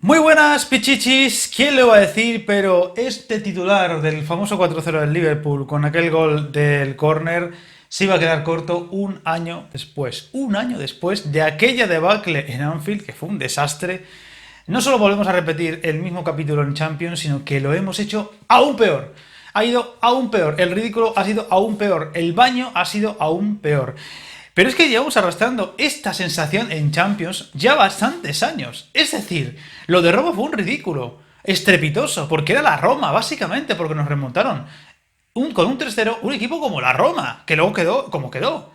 Muy buenas, pichichis. ¿Quién lo va a decir? Pero este titular del famoso 4-0 del Liverpool con aquel gol del córner se iba a quedar corto un año después. Un año después de aquella debacle en Anfield, que fue un desastre. No solo volvemos a repetir el mismo capítulo en Champions, sino que lo hemos hecho aún peor. Ha ido aún peor. El ridículo ha sido aún peor. El baño ha sido aún peor. Pero es que llevamos arrastrando esta sensación en Champions ya bastantes años. Es decir, lo de Roma fue un ridículo, estrepitoso, porque era la Roma, básicamente, porque nos remontaron con un 3-0 un equipo como la Roma, que luego quedó como quedó.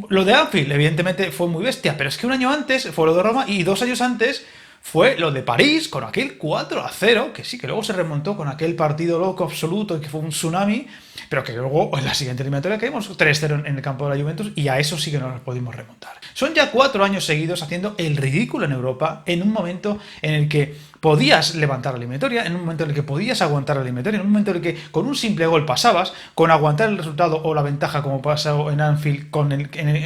Lo de Anfield, evidentemente, fue muy bestia, pero es que un año antes fue lo de Roma y 2 años antes fue lo de París con aquel 4-0, que sí, que luego se remontó con aquel partido loco absoluto y que fue un tsunami, pero que luego en la siguiente eliminatoria caímos 3-0 en el campo de la Juventus y a eso sí que no nos pudimos remontar. Son ya 4 años seguidos haciendo el ridículo en Europa en un momento en el que podías levantar la eliminatoria, en un momento en el que podías aguantar la eliminatoria, en un momento en el que con un simple gol pasabas, con aguantar el resultado o la ventaja como pasó en Anfield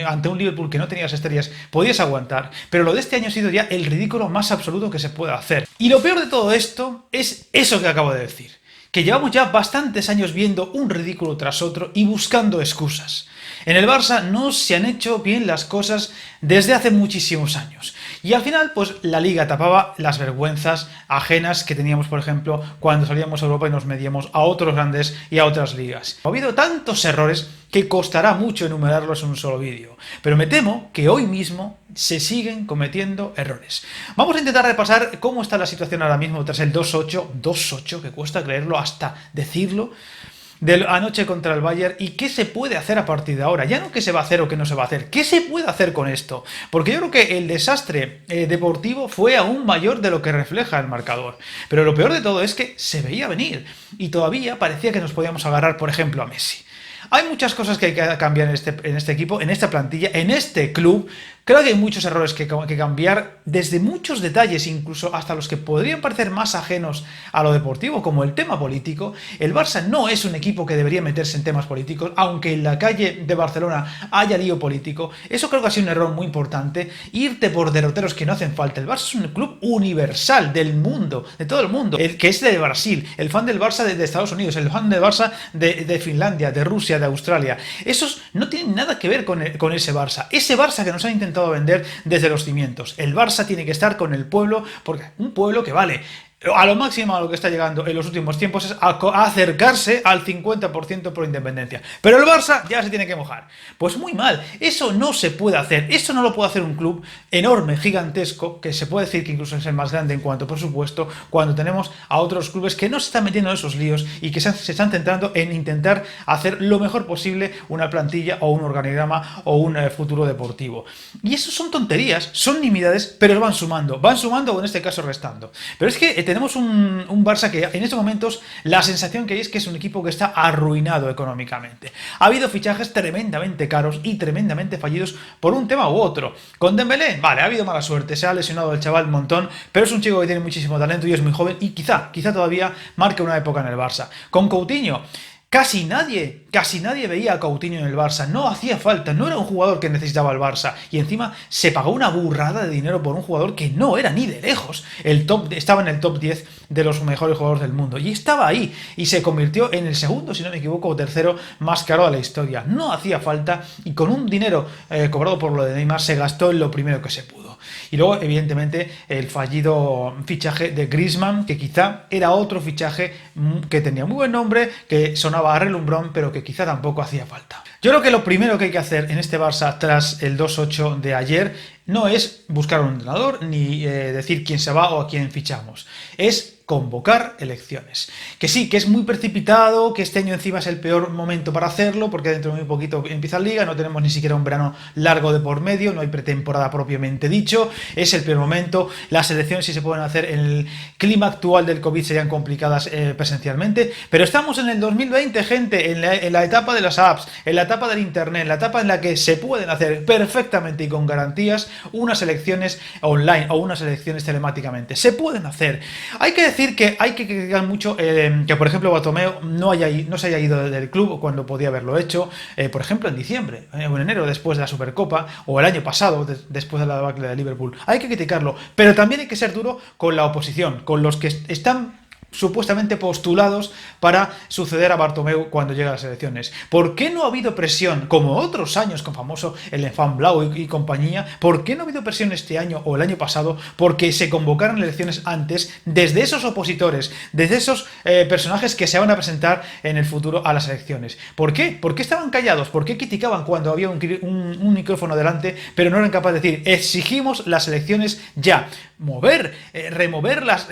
ante un Liverpool que no tenía las estrellas, podías aguantar, pero lo de este año ha sido ya el ridículo más absoluto que se puede hacer. Y lo peor de todo esto es eso que acabo de decir, que llevamos ya bastantes años viendo un ridículo tras otro y buscando excusas. En el Barça no se han hecho bien las cosas desde hace muchísimos años. Y al final, pues la Liga tapaba las vergüenzas ajenas que teníamos, por ejemplo, cuando salíamos a Europa y nos medíamos a otros grandes y a otras ligas. Ha habido tantos errores que costará mucho enumerarlos en un solo vídeo. Pero me temo que hoy mismo se siguen cometiendo errores. Vamos a intentar repasar cómo está la situación ahora mismo tras el 2-8, que cuesta creerlo hasta decirlo, de anoche contra el Bayern y qué se puede hacer a partir de ahora. Ya no qué se va a hacer o qué no se va a hacer, qué se puede hacer con esto. Porque yo creo que el desastre deportivo fue aún mayor de lo que refleja el marcador. Pero lo peor de todo es que se veía venir y todavía parecía que nos podíamos agarrar, por ejemplo, a Messi. Hay muchas cosas que hay que cambiar en este equipo, en esta plantilla, en este club. Creo que hay muchos errores que cambiar, desde muchos detalles, incluso hasta los que podrían parecer más ajenos a lo deportivo, como el tema político. El Barça no es un equipo que debería meterse en temas políticos, aunque en la calle de Barcelona haya lío político. Eso creo que ha sido un error muy importante, irte por derroteros que no hacen falta. El Barça es un club universal del mundo, de todo el mundo, el que es de Brasil, el fan del Barça de Estados Unidos, el fan del Barça de Finlandia, de Rusia, de Australia. Esos no tienen nada que ver con ese Barça. Ese Barça que nos han intentado vender desde los cimientos. El Barça tiene que estar con el pueblo, porque un pueblo que vale a lo máximo a lo que está llegando en los últimos tiempos es a acercarse al 50% por independencia. Pero el Barça ya se tiene que mojar. Pues muy mal, eso no se puede hacer. Eso no lo puede hacer un club enorme, gigantesco, que se puede decir que incluso es el más grande en cuanto por supuesto, cuando tenemos a otros clubes que no se están metiendo en esos líos y que se están centrando en intentar hacer lo mejor posible una plantilla o un organigrama o un futuro deportivo. Y eso son tonterías, son nimiedades, pero van sumando o en este caso restando. Pero es que tenemos un Barça que en estos momentos la sensación que hay es que es un equipo que está arruinado económicamente. Ha habido fichajes tremendamente caros y tremendamente fallidos por un tema u otro. Con Dembélé, vale, ha habido mala suerte, se ha lesionado el chaval un montón, pero es un chico que tiene muchísimo talento y es muy joven y quizá todavía marque una época en el Barça. Con Coutinho, casi nadie veía a Coutinho en el Barça, no hacía falta, no era un jugador que necesitaba el Barça, y encima se pagó una burrada de dinero por un jugador que no era ni de lejos, estaba en el top 10 de los mejores jugadores del mundo, y estaba ahí, y se convirtió en el segundo, si no me equivoco, o tercero más caro de la historia, no hacía falta, y con un dinero cobrado por lo de Neymar se gastó en lo primero que se pudo. Y luego, evidentemente, el fallido fichaje de Griezmann, que quizá era otro fichaje que tenía muy buen nombre, que sonaba a relumbrón, pero que quizá tampoco hacía falta. Yo creo que lo primero que hay que hacer en este Barça tras el 2-8 de ayer no es buscar un entrenador ni decir quién se va o a quién fichamos. Es convocar elecciones. Que sí, que es muy precipitado, que este año encima es el peor momento para hacerlo, porque dentro de muy poquito empieza la Liga, no tenemos ni siquiera un verano largo de por medio, no hay pretemporada propiamente dicho, es el peor momento, las elecciones si se pueden hacer en el clima actual del COVID serían complicadas presencialmente, pero estamos en el 2020, gente, en la etapa de las apps, en la etapa del internet, en la etapa en la que se pueden hacer perfectamente y con garantías unas elecciones online o unas elecciones telemáticamente. Se pueden hacer. Hay que decir decir que hay que criticar mucho que, por ejemplo, Bartomeu no se haya ido del club cuando podía haberlo hecho, por ejemplo, en diciembre o en enero, después de la Supercopa, o el año pasado, después de la debacle de Liverpool. Hay que criticarlo, pero también hay que ser duro con la oposición, con los que están supuestamente postulados para suceder a Bartomeu cuando llegue a las elecciones. ¿Por qué no ha habido presión, como otros años con famoso el Enfant Blau y compañía? ¿Por qué no ha habido presión este año o el año pasado porque se convocaran elecciones antes desde esos opositores, desde esos personajes que se van a presentar en el futuro a las elecciones? ¿Por qué? ¿Por qué estaban callados? ¿Por qué criticaban cuando había un micrófono delante, pero no eran capaces de decir, exigimos las elecciones ya? Remover las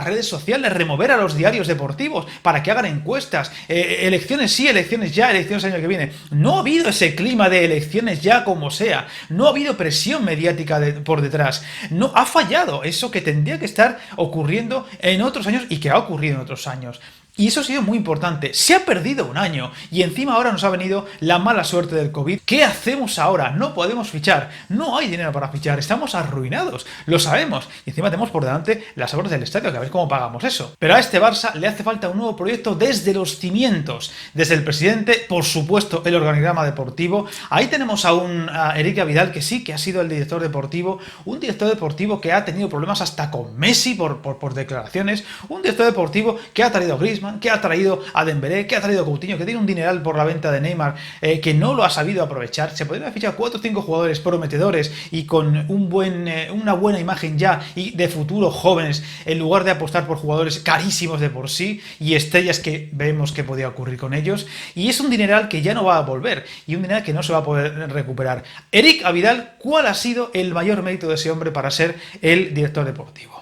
redes sociales, remover a los diarios deportivos para que hagan encuestas, elecciones sí, elecciones ya, elecciones el año que viene. No ha habido ese clima de elecciones ya como sea, no ha habido presión mediática por detrás, no ha fallado eso que tendría que estar ocurriendo en otros años y que ha ocurrido en otros años. Y eso ha sido muy importante. Se ha perdido un año y encima ahora nos ha venido la mala suerte del COVID. ¿Qué hacemos ahora? No podemos fichar. No hay dinero para fichar. Estamos arruinados. Lo sabemos. Y encima tenemos por delante las obras del estadio, que a ver cómo pagamos eso. Pero a este Barça le hace falta un nuevo proyecto desde los cimientos. Desde el presidente, por supuesto, el organigrama deportivo. Ahí tenemos a Eric Abidal, que sí, que ha sido el director deportivo. Un director deportivo que ha tenido problemas hasta con Messi por declaraciones. Un director deportivo que ha traído a Griezmann, que ha traído a Dembélé, que ha traído a Coutinho, que tiene un dineral por la venta de Neymar, que no lo ha sabido aprovechar. Se podrían haber fichado 4 o 5 jugadores prometedores y con una buena imagen ya y de futuro jóvenes, en lugar de apostar por jugadores carísimos de por sí y estrellas que vemos que podía ocurrir con ellos. Y es un dineral que ya no va a volver y un dineral que no se va a poder recuperar. Eric Abidal, ¿cuál ha sido el mayor mérito de ese hombre para ser el director deportivo?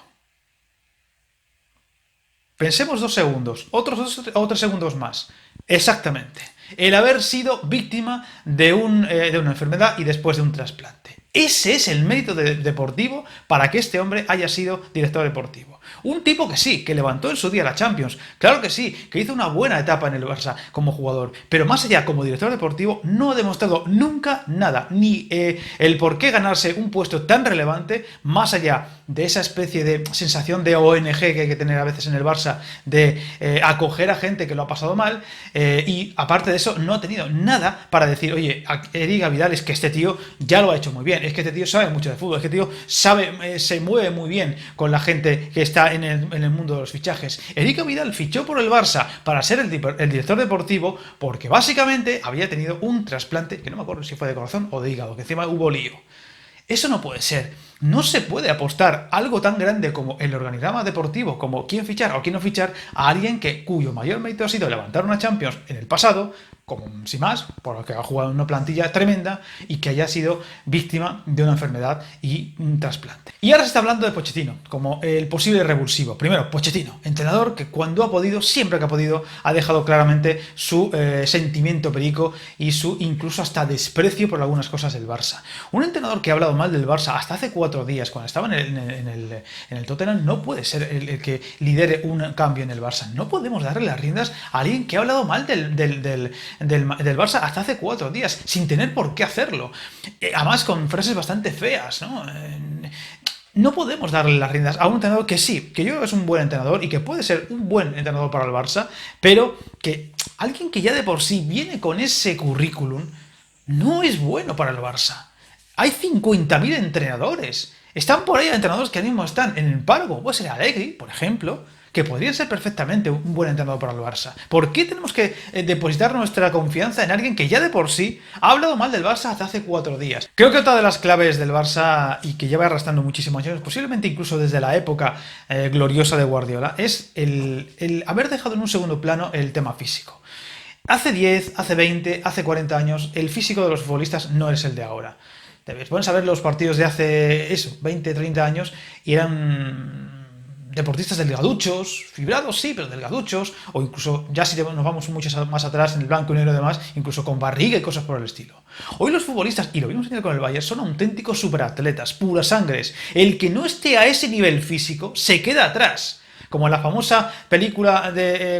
Pensemos 2 segundos, otros 2 o 3 segundos más. Exactamente. El haber sido víctima de una enfermedad y después de un trasplante. Ese es el mérito deportivo para que este hombre haya sido director deportivo. Un tipo que sí, que levantó en su día la Champions. Claro que sí, que hizo una buena etapa en el Barça como jugador. Pero más allá, como director deportivo, no ha demostrado nunca nada. Ni el por qué ganarse un puesto tan relevante, más allá de esa especie de sensación de ONG que hay que tener a veces en el Barça, de acoger a gente que lo ha pasado mal. Y aparte de eso, no ha tenido nada para decir, oye, Eric Abidal, es que este tío ya lo ha hecho muy bien. Es que este tío sabe mucho de fútbol, es que este tío se mueve muy bien con la gente que está en el mundo de los fichajes. Eric Abidal fichó por el Barça para ser el director deportivo porque básicamente había tenido un trasplante, que no me acuerdo si fue de corazón o de hígado, que encima hubo lío. Eso no puede ser. No se puede apostar algo tan grande como el organigrama deportivo, como quién fichar o quién no fichar, a alguien cuyo mayor mérito ha sido levantar una Champions en el pasado, como sin más, por lo que ha jugado en una plantilla tremenda y que haya sido víctima de una enfermedad y un trasplante. Y ahora se está hablando de Pochettino como el posible revulsivo. Primero, Pochettino, entrenador que cuando ha podido, siempre que ha podido, ha dejado claramente su sentimiento perico y su incluso hasta desprecio por algunas cosas del Barça. Un entrenador que ha hablado mal del Barça hasta hace 4 días, cuando estaba en el Tottenham, no puede ser el que lidere un cambio en el Barça. No podemos darle las riendas a alguien que ha hablado mal del Barça hasta hace 4 días, sin tener por qué hacerlo. Además, con frases bastante feas, ¿no? No podemos darle las riendas a un entrenador que sí, que yo creo que es un buen entrenador y que puede ser un buen entrenador para el Barça, pero que alguien que ya de por sí viene con ese currículum no es bueno para el Barça. Hay 50.000 entrenadores. Están por ahí entrenadores que ahora mismo están en el paro. Puede ser Allegri, por ejemplo, que podría ser perfectamente un buen entrenador para el Barça. ¿Por qué tenemos que depositar nuestra confianza en alguien que ya de por sí ha hablado mal del Barça hasta hace 4 días? Creo que otra de las claves del Barça, y que lleva arrastrando muchísimos años, posiblemente incluso desde la época gloriosa de Guardiola, es el haber dejado en un segundo plano el tema físico. Hace 10, hace 20, hace 40 años, el físico de los futbolistas no es el de ahora. Pueden saber los partidos de hace 20, 30 años y eran deportistas delgaduchos, fibrados sí, pero delgaduchos, o incluso, ya si nos vamos mucho más atrás en el blanco y negro y demás, incluso con barriga y cosas por el estilo. Hoy los futbolistas, y lo vimos ayer con el Bayern, son auténticos superatletas, puras sangres. El que no esté a ese nivel físico se queda atrás. Como en la famosa película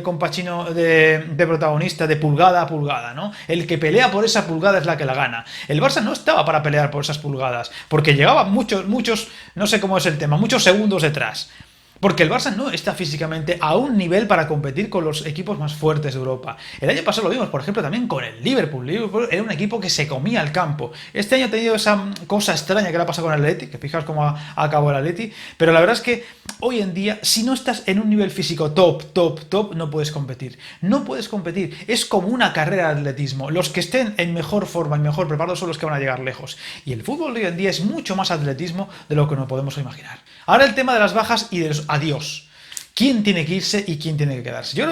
con Pacino de protagonista de pulgada a pulgada, ¿no? El que pelea por esa pulgada es la que la gana. El Barça no estaba para pelear por esas pulgadas, porque llegaba muchos, no sé cómo es el tema, muchos segundos detrás. Porque el Barça no está físicamente a un nivel para competir con los equipos más fuertes de Europa. El año pasado lo vimos, por ejemplo, también con el Liverpool. Liverpool era un equipo que se comía el campo. Este año ha tenido esa cosa extraña que le ha pasado con el Atleti, que fijaos cómo acabó el Atleti. Pero la verdad es que hoy en día, si no estás en un nivel físico top, no puedes competir. No puedes competir. Es como una carrera de atletismo. Los que estén en mejor forma, en mejor preparados, son los que van a llegar lejos. Y el fútbol de hoy en día es mucho más atletismo de lo que nos podemos imaginar. Ahora el tema de las bajas y de los adiós. ¿Quién tiene que irse y quién tiene que quedarse? Yo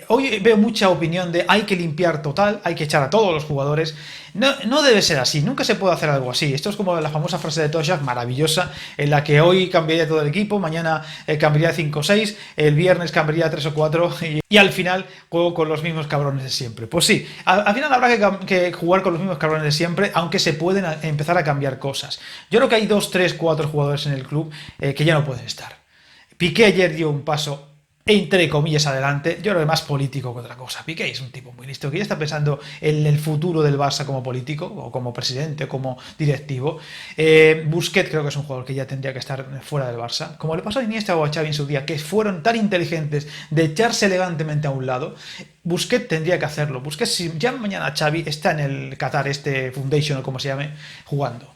hoy veo mucha opinión de hay que limpiar total, hay que echar a todos los jugadores. No debe ser así, nunca se puede hacer algo así. Esto es como la famosa frase de Toshak, maravillosa, en la que hoy cambiaría todo el equipo, mañana cambiaría 5 o 6, el viernes cambiaría 3 o 4 y al final juego con los mismos cabrones de siempre. Pues sí, al final habrá que jugar con los mismos cabrones de siempre, aunque se pueden empezar a cambiar cosas. Yo creo que hay 2, 3, 4 jugadores en el club que ya no pueden estar. Piqué ayer dio un paso entre comillas adelante, yo creo que más político que otra cosa. Piqué es un tipo muy listo que ya está pensando en el futuro del Barça como político, o como presidente, o como directivo. Busquets creo que es un jugador que ya tendría que estar fuera del Barça, como le pasó a Iniesta o a Xavi en su día, que fueron tan inteligentes de echarse elegantemente a un lado. Busquets tendría que hacerlo. Busquets, si ya mañana Xavi está en el Qatar, Foundation o como se llame, jugando.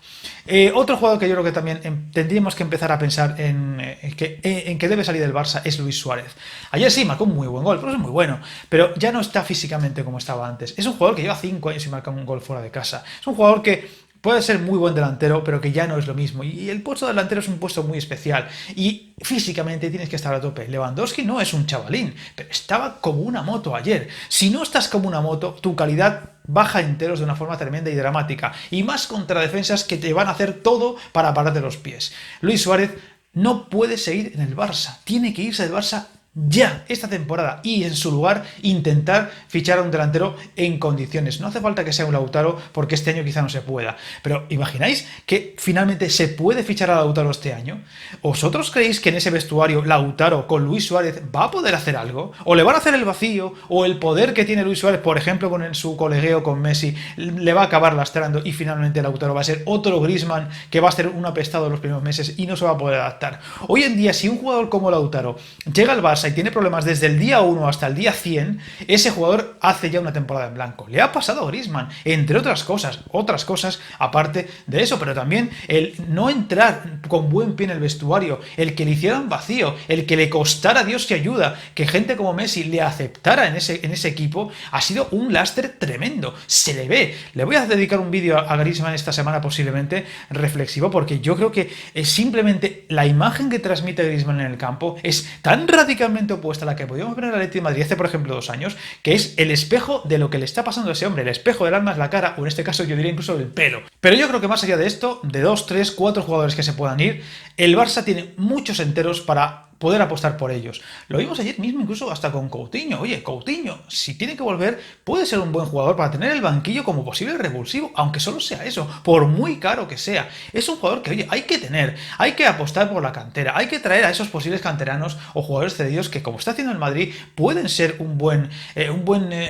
Otro jugador que yo creo que también tendríamos que empezar a pensar en que debe salir del Barça es Luis Suárez. Ayer sí marcó un muy buen gol, pero es muy bueno, pero ya no está físicamente como estaba antes. Es un jugador que lleva 5 años sin marcar un gol fuera de casa. Es un jugador que puede ser muy buen delantero, pero que ya no es lo mismo. Y el puesto de delantero es un puesto muy especial. Y físicamente tienes que estar a tope. Lewandowski no es un chavalín, pero estaba como una moto ayer. Si no estás como una moto, tu calidad baja enteros de una forma tremenda y dramática. Y más contra defensas que te van a hacer todo para pararte los pies. Luis Suárez no puede seguir en el Barça. Tiene que irse del Barça ya esta temporada y en su lugar intentar fichar a un delantero en condiciones. No hace falta que sea un Lautaro porque este año quizá no se pueda, pero ¿imagináis que finalmente se puede fichar a Lautaro este año? ¿Vosotros creéis que en ese vestuario Lautaro con Luis Suárez va a poder hacer algo? ¿O le van a hacer el vacío? ¿O el poder que tiene Luis Suárez, por ejemplo con su colegueo con Messi, le va a acabar lastrando y finalmente Lautaro va a ser otro Griezmann que va a ser un apestado los primeros meses y no se va a poder adaptar? Hoy en día, si un jugador como Lautaro llega al Barça y tiene problemas desde el día 1 hasta el día 100, ese jugador hace ya una temporada en blanco. Le ha pasado a Griezmann, entre otras cosas aparte de eso, pero también el no entrar con buen pie en el vestuario, el que le hicieran vacío, el que le costara Dios y ayuda, que gente como Messi le aceptara en ese equipo, ha sido un lastre tremendo. Se le ve. Le voy a dedicar un vídeo a Griezmann esta semana posiblemente reflexivo, porque yo creo que es simplemente la imagen que transmite Griezmann en el campo es tan radicalmente opuesta a la que podíamos ver en el Atlético de Madrid hace, por ejemplo, 2 años, que es el espejo de lo que le está pasando a ese hombre. El espejo del alma es la cara, o en este caso yo diría incluso el pelo. Pero yo creo que más allá de esto, de 2, 3, 4 jugadores que se puedan ir, el Barça tiene muchos enteros para poder apostar por ellos. Lo vimos ayer mismo incluso hasta con Coutinho. Oye, Coutinho, si tiene que volver, puede ser un buen jugador para tener el banquillo como posible revulsivo, aunque solo sea eso, por muy caro que sea. Es un jugador que, oye, hay que tener, hay que apostar por la cantera, hay que traer a esos posibles canteranos o jugadores cedidos que, como está haciendo el Madrid, pueden ser un buen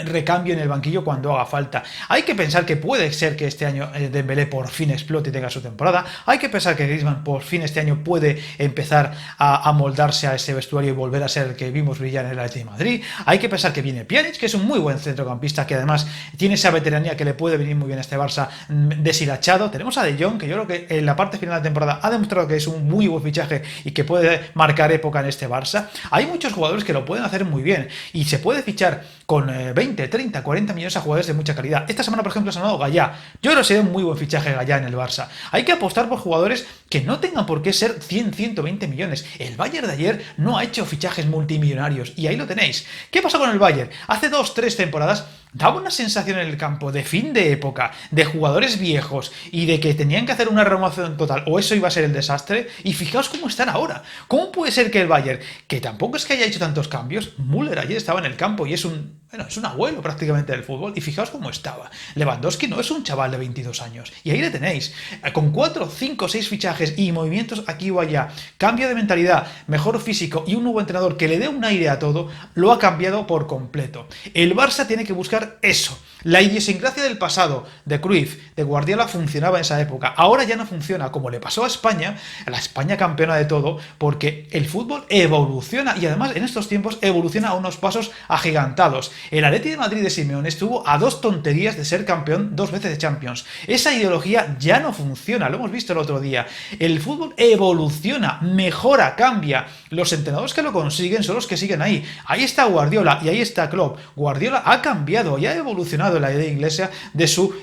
recambio en el banquillo cuando haga falta. Hay que pensar que puede ser que este año Dembélé por fin explote y tenga su temporada. Hay que pensar que Griezmann por fin este año puede empezar a moldarse a ese vestuario y volver a ser el que vimos brillar en el Atlético de Madrid. Hay que pensar que viene Pjanic, que es un muy buen centrocampista, que además tiene esa veteranía que le puede venir muy bien a este Barça deshilachado. Tenemos a De Jong, que yo creo que en la parte final de la temporada ha demostrado que es un muy buen fichaje y que puede marcar época en este Barça. Hay muchos jugadores que lo pueden hacer muy bien y se puede fichar con 20, 30, 40 millones a jugadores de mucha calidad. Esta semana, por ejemplo, se ha sonado Gallá. Yo creo que sería un muy buen fichaje Gallá en el Barça. Hay que apostar por jugadores que no tengan por qué ser 100, 120 millones. El Bayern de ayer no ha hecho fichajes multimillonarios y ahí lo tenéis. ¿Qué pasó con el Bayern? Hace 2, 3 temporadas daba una sensación en el campo de fin de época, de jugadores viejos y de que tenían que hacer una renovación total o eso iba a ser el desastre. Y fijaos cómo están ahora. ¿Cómo puede ser que el Bayern, que tampoco es que haya hecho tantos cambios, Müller ayer estaba en el campo y es un abuelo prácticamente del fútbol, y fijaos cómo estaba. Lewandowski no es un chaval de 22 años y ahí le tenéis, con 4, 5, 6 fichajes y movimientos aquí o allá, cambio de mentalidad, mejor físico y un nuevo entrenador que le dé un aire a todo, lo ha cambiado por completo. El Barça tiene que buscar eso, La idiosincrasia del pasado, de Cruyff, de Guardiola, funcionaba en esa época. Ahora ya no funciona, como le pasó a la España campeona de todo, porque el fútbol evoluciona y además en estos tiempos evoluciona a unos pasos agigantados. El Atleti de Madrid de Simeone estuvo a 2 tonterías de ser campeón 2 veces de Champions. Esa ideología ya no funciona, lo hemos visto el otro día. El fútbol evoluciona, mejora, cambia. Los entrenadores que lo consiguen son los que siguen ahí. Ahí está Guardiola y ahí está Klopp. Guardiola ha cambiado y ha evolucionado la idea inglesa de su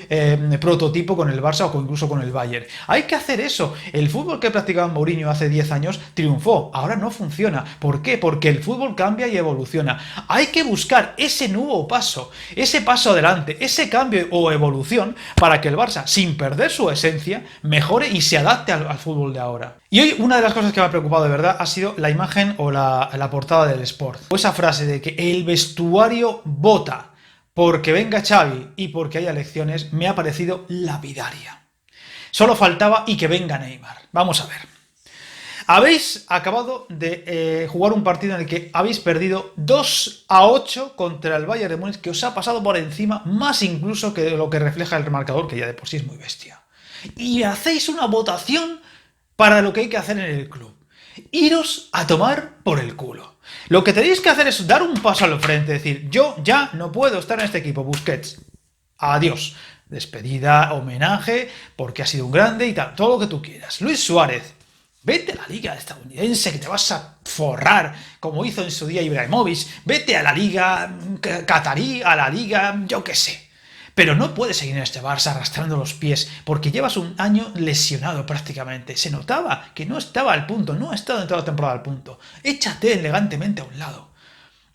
prototipo con el Barça o incluso con el Bayern. Hay que hacer eso. El fútbol que practicaba Mourinho hace 10 años triunfó, ahora no funciona. ¿Por qué? Porque el fútbol cambia y evoluciona. Hay que buscar ese nuevo paso, ese paso adelante, ese cambio o evolución para que el Barça, sin perder su esencia, mejore y se adapte al fútbol de ahora. Y hoy una de las cosas que me ha preocupado de verdad ha sido la imagen o la portada del Sport. O esa frase de que el vestuario vota porque venga Xavi y porque haya elecciones, me ha parecido lapidaria. Solo faltaba y que venga Neymar. Vamos a ver. Habéis acabado de jugar un partido en el que habéis perdido 2-8 contra el Bayern de Múnich, que os ha pasado por encima, más incluso que lo que refleja el remarcador, que ya de por sí es muy bestia. Y hacéis una votación para lo que hay que hacer en el club. Iros a tomar por el culo. Lo que tenéis que hacer es dar un paso al frente, decir, yo ya no puedo estar en este equipo, Busquets. Adiós. Despedida, homenaje, porque ha sido un grande y tal, todo lo que tú quieras. Luis Suárez, vete a la liga estadounidense que te vas a forrar, como hizo en su día Ibrahimovic. Vete a la liga catarí, a la liga, yo qué sé. Pero no puedes seguir en este Barça arrastrando los pies, porque llevas un año lesionado prácticamente. Se notaba que no estaba al punto, no ha estado en toda la temporada al punto. Échate elegantemente a un lado.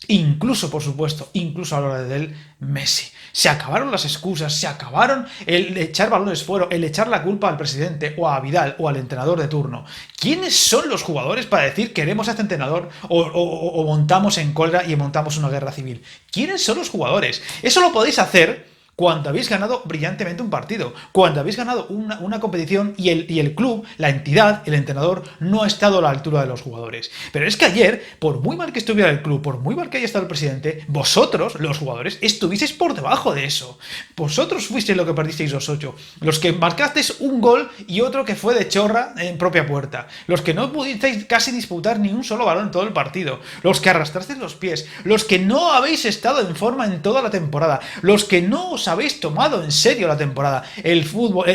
Incluso, por supuesto, incluso a la hora del Messi. Se acabaron las excusas, se acabaron el echar balones fuera, el echar la culpa al presidente o a Vidal o al entrenador de turno. ¿Quiénes son los jugadores para decir queremos a este entrenador o montamos en cólera y montamos una guerra civil? ¿Quiénes son los jugadores? Eso lo podéis hacer cuando habéis ganado brillantemente un partido, cuando habéis ganado una competición y el club, la entidad, el entrenador, no ha estado a la altura de los jugadores. Pero es que ayer, por muy mal que estuviera el club, por muy mal que haya estado el presidente, vosotros, los jugadores, estuvisteis por debajo de eso. Vosotros fuisteis lo que perdisteis 2-8. Los que marcasteis un gol y otro que fue de chorra en propia puerta. Los que no pudisteis casi disputar ni un solo balón en todo el partido. Los que arrastrasteis los pies. Los que no habéis estado en forma en toda la temporada. Los que no os habéis tomado en serio la temporada, el fútbol,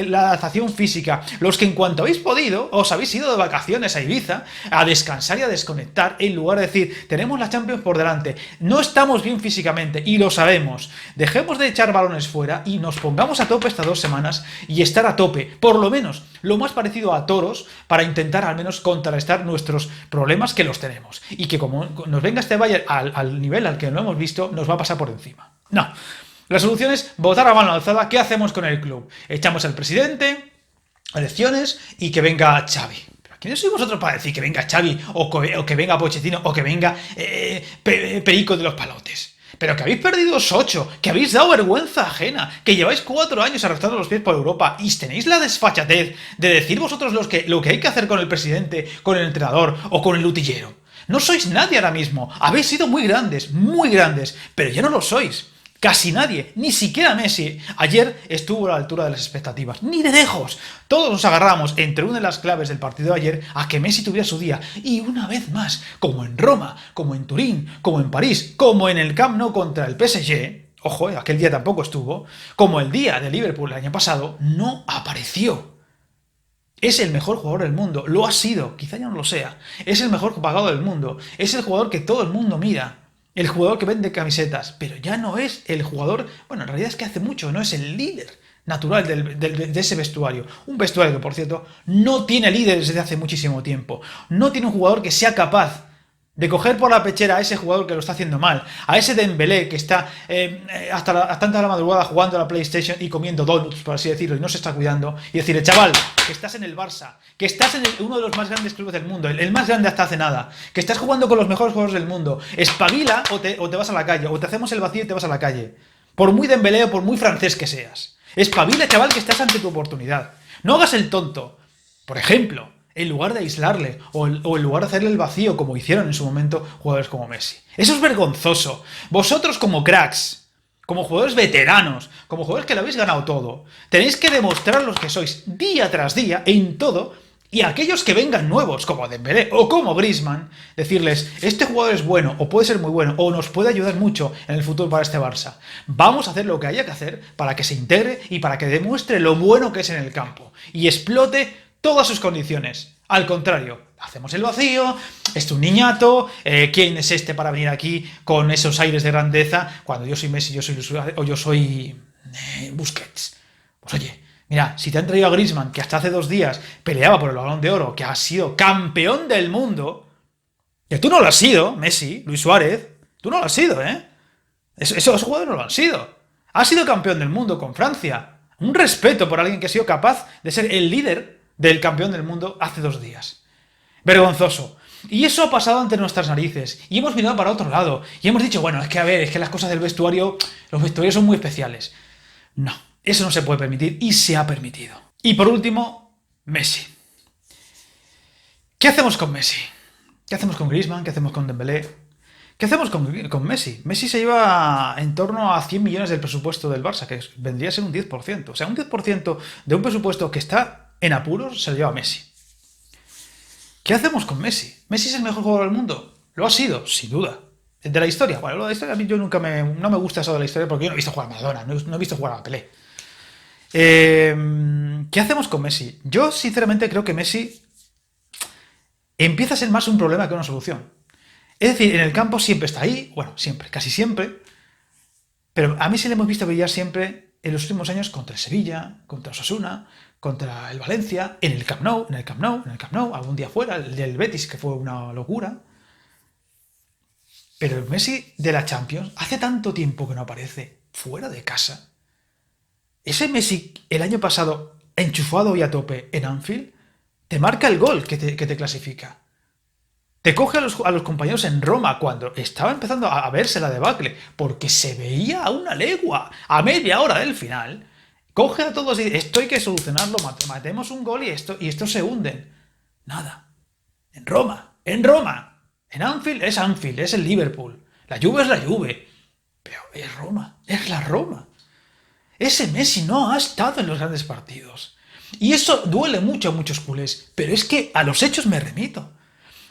la adaptación física, los que en cuanto habéis podido, os habéis ido de vacaciones a Ibiza a descansar y a desconectar, en lugar de decir, tenemos la Champions por delante, no estamos bien físicamente y lo sabemos, dejemos de echar balones fuera y nos pongamos a tope estas 2 semanas y estar a tope, por lo menos, lo más parecido a toros, para intentar al menos contrarrestar nuestros problemas, que los tenemos, y que como nos venga este Bayern al nivel al que lo hemos visto, nos va a pasar por encima. No. La solución es votar a mano alzada. ¿Qué hacemos con el club? Echamos al presidente, elecciones y que venga Xavi. ¿Pero quiénes sois vosotros para decir que venga Xavi o que venga Pochettino o que venga Perico de los Palotes? Pero que habéis perdido 8, que habéis dado vergüenza ajena, que lleváis 4 años arrastrando los pies por Europa y tenéis la desfachatez de decir vosotros lo que hay que hacer con el presidente, con el entrenador o con el utillero. No sois nadie ahora mismo. Habéis sido muy grandes, pero ya no lo sois. Casi nadie, ni siquiera Messi, ayer estuvo a la altura de las expectativas, ni de lejos. Todos nos agarramos, entre una de las claves del partido de ayer, a que Messi tuviera su día. Y una vez más, como en Roma, como en Turín, como en París, como en el Camp Nou contra el PSG, ojo, aquel día tampoco estuvo, como el día de Liverpool el año pasado, no apareció. Es el mejor jugador del mundo, lo ha sido, quizá ya no lo sea. Es el mejor pagado del mundo, es el jugador que todo el mundo mira. El jugador que vende camisetas, pero ya no es el jugador, bueno, en realidad es que hace mucho, no es el líder natural de ese vestuario. Un vestuario que, por cierto, no tiene líderes desde hace muchísimo tiempo. No tiene un jugador que sea capaz de coger por la pechera a ese jugador que lo está haciendo mal, a ese Dembélé que está hasta tanta la madrugada jugando a la PlayStation y comiendo donuts, por así decirlo, y no se está cuidando, y decirle, chaval, que estás en el Barça, que estás en uno de los más grandes clubes del mundo, el más grande hasta hace nada, que estás jugando con los mejores jugadores del mundo, espabila o te vas a la calle, o te hacemos el vacío y te vas a la calle, por muy Dembélé o por muy francés que seas. Espabila, chaval, que estás ante tu oportunidad. No hagas el tonto. Por ejemplo, en lugar de aislarle o en lugar de hacerle el vacío como hicieron en su momento jugadores como Messi. Eso es vergonzoso. Vosotros como cracks, como jugadores veteranos, como jugadores que lo habéis ganado todo. Tenéis que demostrar los que sois día tras día en todo. Y a aquellos que vengan nuevos, como Dembélé o como Griezmann, decirles, este jugador es bueno, o puede ser muy bueno, o nos puede ayudar mucho en el futuro para este Barça. Vamos a hacer lo que haya que hacer para que se integre y para que demuestre lo bueno que es en el campo. Y explote todas sus condiciones. Al contrario, hacemos el vacío, es un niñato, ¿quién es este para venir aquí con esos aires de grandeza? Cuando yo soy Messi, yo soy Luis Suárez, o yo soy Busquets. Pues oye, mira, si te han traído a Griezmann, que hasta hace 2 días peleaba por el Balón de Oro, que ha sido campeón del mundo, que tú no lo has sido, Messi, Luis Suárez, tú no lo has sido, ¿eh? Esos jugadores no lo han sido. Has sido campeón del mundo con Francia. Un respeto por alguien que ha sido capaz de ser el líder del campeón del mundo hace 2 días. Vergonzoso. Y eso ha pasado ante nuestras narices. Y hemos mirado para otro lado. Y hemos dicho, bueno, es que a ver, es que las cosas del vestuario, los vestuarios son muy especiales. No, eso no se puede permitir y se ha permitido. Y por último, Messi. ¿Qué hacemos con Messi? ¿Qué hacemos con Griezmann? ¿Qué hacemos con Dembélé? ¿Qué hacemos con Messi? Messi se lleva en torno a 100 millones del presupuesto del Barça, que vendría a ser un 10%. O sea, un 10% de un presupuesto que está en apuros se lo lleva Messi. ¿Qué hacemos con Messi? ¿Messi es el mejor jugador del mundo? Lo ha sido, sin duda. ¿De la historia? Bueno, lo de la historia a mí no me gusta eso de la historia porque yo no he visto jugar a Maradona, no he visto jugar a Pelé. ¿Qué hacemos con Messi? Yo sinceramente creo que Messi empieza a ser más un problema que una solución. Es decir, en el campo siempre está ahí, bueno, siempre, casi siempre, pero a Messi le hemos visto brillar siempre en los últimos años contra el Sevilla, contra Osasuna, contra el Valencia, en el Camp Nou, algún día fuera, el del Betis, que fue una locura. Pero el Messi de la Champions hace tanto tiempo que no aparece fuera de casa. Ese Messi el año pasado, enchufado y a tope en Anfield, te marca el gol que te clasifica. Te coge a los compañeros en Roma cuando estaba empezando a verse la debacle, porque se veía a una legua, a media hora del final. Coge a todos y dice, esto hay que solucionarlo, matemos un gol y estos se hunden. Nada. En Roma. En Anfield, es el Liverpool. La Juve es la Juve. Pero es Roma, es la Roma. Ese Messi no ha estado en los grandes partidos. Y eso duele mucho a muchos culés, pero es que a los hechos me remito.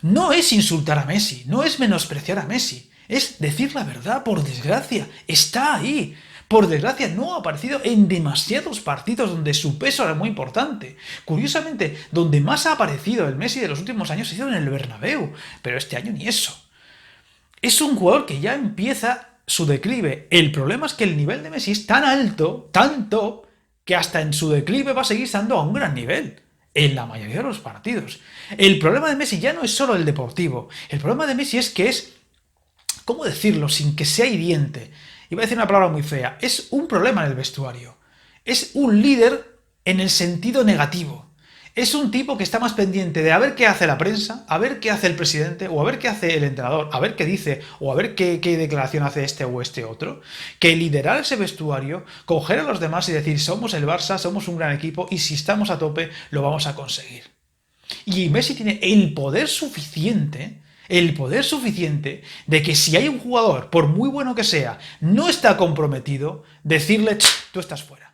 No es insultar a Messi, no es menospreciar a Messi, es decir la verdad, por desgracia, está ahí. Por desgracia no ha aparecido en demasiados partidos donde su peso era muy importante. Curiosamente, donde más ha aparecido el Messi de los últimos años ha sido en el Bernabéu, pero este año ni eso. Es un jugador que ya empieza su declive. El problema es que el nivel de Messi es tan alto, tanto, que hasta en su declive va a seguir estando a un gran nivel. En la mayoría de los partidos. El problema de Messi ya no es solo el deportivo. El problema de Messi es que es, ¿cómo decirlo sin que sea hiriente? Iba a decir una palabra muy fea. Es un problema en el vestuario. Es un líder en el sentido negativo. Es un tipo que está más pendiente de a ver qué hace la prensa, a ver qué hace el presidente, o a ver qué hace el entrenador, a ver qué dice, o a ver qué declaración hace este o este otro, que liderar ese vestuario, coger a los demás y decir, somos el Barça, somos un gran equipo, y si estamos a tope, lo vamos a conseguir. Y Messi tiene el poder suficiente de que si hay un jugador, por muy bueno que sea, no está comprometido, decirle, tú estás fuera.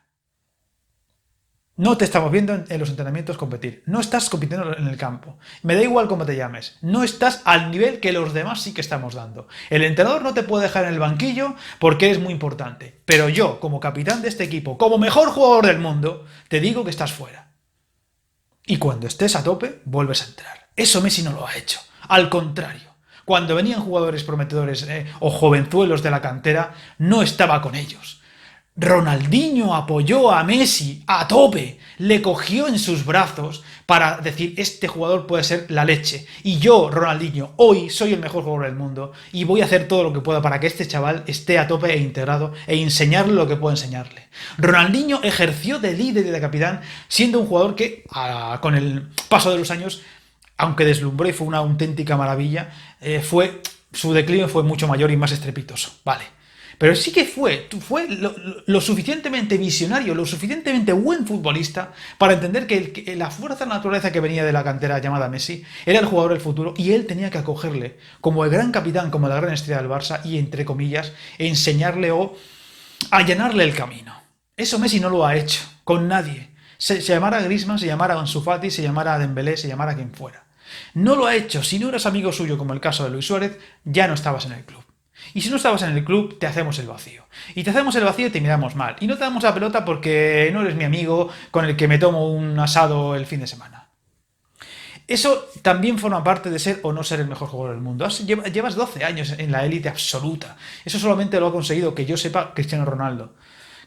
No te estamos viendo en los entrenamientos competir. No estás compitiendo en el campo. Me da igual cómo te llames. No estás al nivel que los demás sí que estamos dando. El entrenador no te puede dejar en el banquillo porque eres muy importante. Pero yo, como capitán de este equipo, como mejor jugador del mundo, te digo que estás fuera. Y cuando estés a tope, vuelves a entrar. Eso Messi no lo ha hecho. Al contrario. Cuando venían jugadores prometedores o jovenzuelos de la cantera, no estaba con ellos. Ronaldinho apoyó a Messi a tope, le cogió en sus brazos para decir, este jugador puede ser la leche. Y yo, Ronaldinho, hoy soy el mejor jugador del mundo y voy a hacer todo lo que pueda para que este chaval esté a tope e integrado e enseñarle lo que puedo enseñarle. Ronaldinho ejerció de líder y de capitán, siendo un jugador que, con el paso de los años, aunque deslumbró y fue una auténtica maravilla, su declive fue mucho mayor y más estrepitoso. Vale. Pero sí que fue lo suficientemente visionario, lo suficientemente buen futbolista para entender que la fuerza de la naturaleza que venía de la cantera llamada Messi era el jugador del futuro y él tenía que acogerle como el gran capitán, como la gran estrella del Barça y, entre comillas, enseñarle o allanarle el camino. Eso Messi no lo ha hecho, con nadie. Se llamara Griezmann, se llamara Ansu Fati, se llamara Dembélé, se llamara quien fuera. No lo ha hecho. Si no eras amigo suyo, como el caso de Luis Suárez, ya no estabas en el club. Y si no estabas en el club, te hacemos el vacío. Y te hacemos el vacío y te miramos mal. Y no te damos la pelota porque no eres mi amigo con el que me tomo un asado el fin de semana. Eso también forma parte de ser o no ser el mejor jugador del mundo. Llevas 12 años en la élite absoluta. Eso solamente lo ha conseguido, que yo sepa, Cristiano Ronaldo.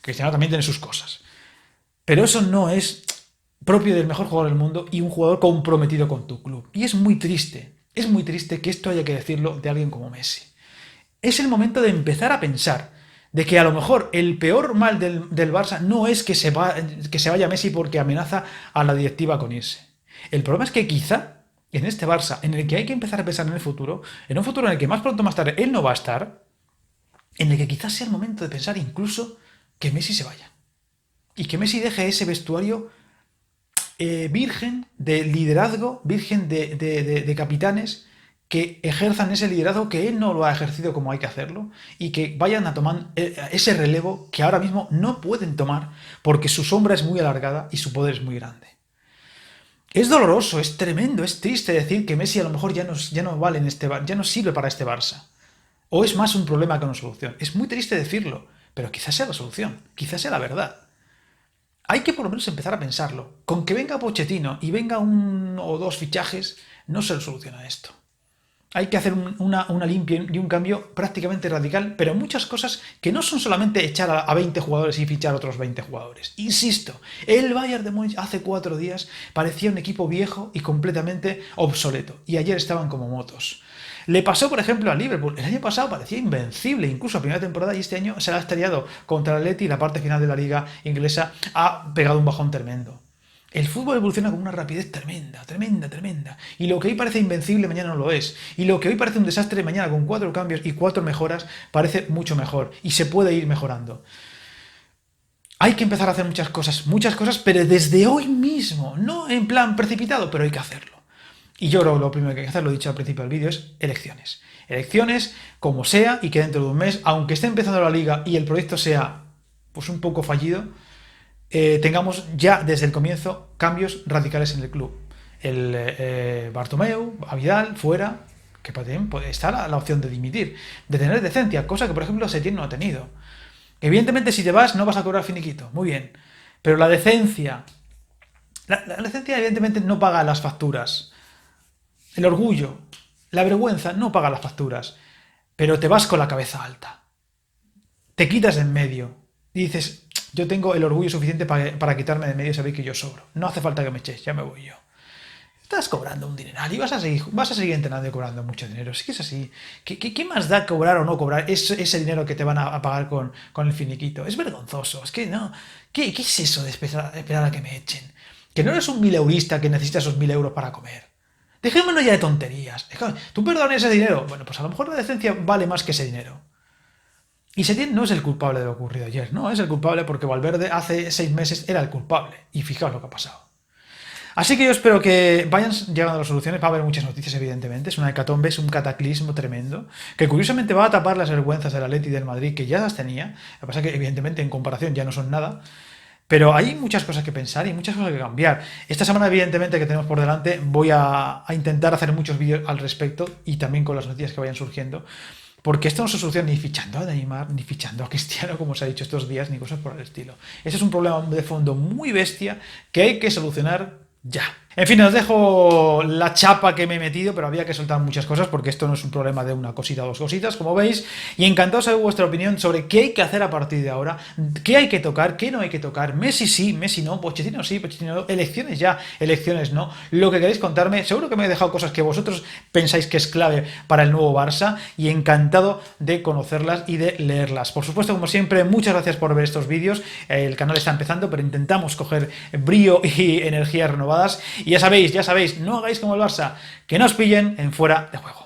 Cristiano también tiene sus cosas. Pero eso no es propio del mejor jugador del mundo y un jugador comprometido con tu club. Y es muy triste que esto haya que decirlo de alguien como Messi. Es el momento de empezar a pensar de que a lo mejor el peor mal del Barça no es que se vaya Messi porque amenaza a la directiva con irse. El problema es que quizá en este Barça, en el que hay que empezar a pensar en el futuro, en un futuro en el que más pronto o más tarde él no va a estar, en el que quizás sea el momento de pensar incluso que Messi se vaya. Y que Messi deje ese vestuario virgen de liderazgo, virgen de capitanes que ejerzan ese liderazgo que él no lo ha ejercido como hay que hacerlo y que vayan a tomar ese relevo que ahora mismo no pueden tomar porque su sombra es muy alargada y su poder es muy grande. Es doloroso, es tremendo, es triste decir que Messi a lo mejor ya no vale ya no sirve para este Barça. O es más un problema que una solución. Es muy triste decirlo, pero quizás sea la solución, quizás sea la verdad. Hay que por lo menos empezar a pensarlo. Con que venga Pochettino y venga 1 o 2 fichajes, no se soluciona esto. Hay que hacer una limpia y un cambio prácticamente radical, pero muchas cosas que no son solamente echar a 20 jugadores y fichar otros 20 jugadores. Insisto, el Bayern de Múnich hace 4 días parecía un equipo viejo y completamente obsoleto, y ayer estaban como motos. Le pasó, por ejemplo, al Liverpool. El año pasado parecía invencible, incluso a primera temporada, y este año se ha estrellado contra el Atleti y la parte final de la liga inglesa ha pegado un bajón tremendo. El fútbol evoluciona con una rapidez tremenda, tremenda, tremenda. Y lo que hoy parece invencible mañana no lo es. Y lo que hoy parece un desastre mañana con 4 cambios y 4 mejoras parece mucho mejor. Y se puede ir mejorando. Hay que empezar a hacer muchas cosas, pero desde hoy mismo. No en plan precipitado, pero hay que hacerlo. Y yo creo que lo primero que hay que hacer, lo he dicho al principio del vídeo, es elecciones. Elecciones, como sea, y que dentro de un mes, aunque esté empezando la liga y el proyecto sea pues un poco fallido, tengamos ya desde el comienzo cambios radicales en el club. Bartomeu, a Vidal, fuera, que también está la opción de dimitir, de tener decencia, cosa que por ejemplo Setién no ha tenido. Evidentemente si te vas no vas a cobrar finiquito, muy bien, pero la decencia, la decencia evidentemente no paga las facturas. El orgullo, la vergüenza no paga las facturas, pero te vas con la cabeza alta. Te quitas de en medio y dices, yo tengo el orgullo suficiente para quitarme de en medio y saber que yo sobro. No hace falta que me eches, ya me voy yo. Estás cobrando un dineral y vas a seguir entrenando y cobrando mucho dinero. Si es así, ¿qué más da cobrar o no cobrar ese dinero que te van a pagar con el finiquito? Es vergonzoso, es que no. ¿Qué es eso de esperar a que me echen? Que no eres un mileurista que necesita esos 1000 euros para comer. Dejémonos ya de tonterías. ¿Tú perdones ese dinero? Bueno, pues a lo mejor la decencia vale más que ese dinero. Y Setién no es el culpable de lo ocurrido ayer, no es el culpable porque Valverde hace 6 meses era el culpable. Y fijaos lo que ha pasado. Así que yo espero que vayan llegando a las soluciones. Va a haber muchas noticias, evidentemente. Es una hecatombe, es un cataclismo tremendo. Que curiosamente va a tapar las vergüenzas del Atleti y del Madrid, que ya las tenía. Lo que pasa es que, evidentemente, en comparación ya no son nada. Pero hay muchas cosas que pensar y muchas cosas que cambiar. Esta semana, evidentemente, que tenemos por delante, voy a intentar hacer muchos vídeos al respecto y también con las noticias que vayan surgiendo. Porque esto no se soluciona ni fichando a Neymar, ni fichando a Cristiano, como se ha dicho estos días, ni cosas por el estilo. Ese es un problema de fondo muy bestia que hay que solucionar ya. En fin, os dejo la chapa que me he metido, pero había que soltar muchas cosas porque esto no es un problema de una cosita o 2 cositas, como veis, y encantado de saber vuestra opinión sobre qué hay que hacer a partir de ahora, qué hay que tocar, qué no hay que tocar, Messi sí, Messi no, Pochettino sí, Pochettino no, elecciones ya, elecciones no, lo que queréis contarme, seguro que me he dejado cosas que vosotros pensáis que es clave para el nuevo Barça, y encantado de conocerlas y de leerlas. Por supuesto, como siempre, muchas gracias por ver estos vídeos, el canal está empezando, pero intentamos coger brío y energías renovadas. Y ya sabéis, no hagáis como el Barça, que no os pillen en fuera de juego.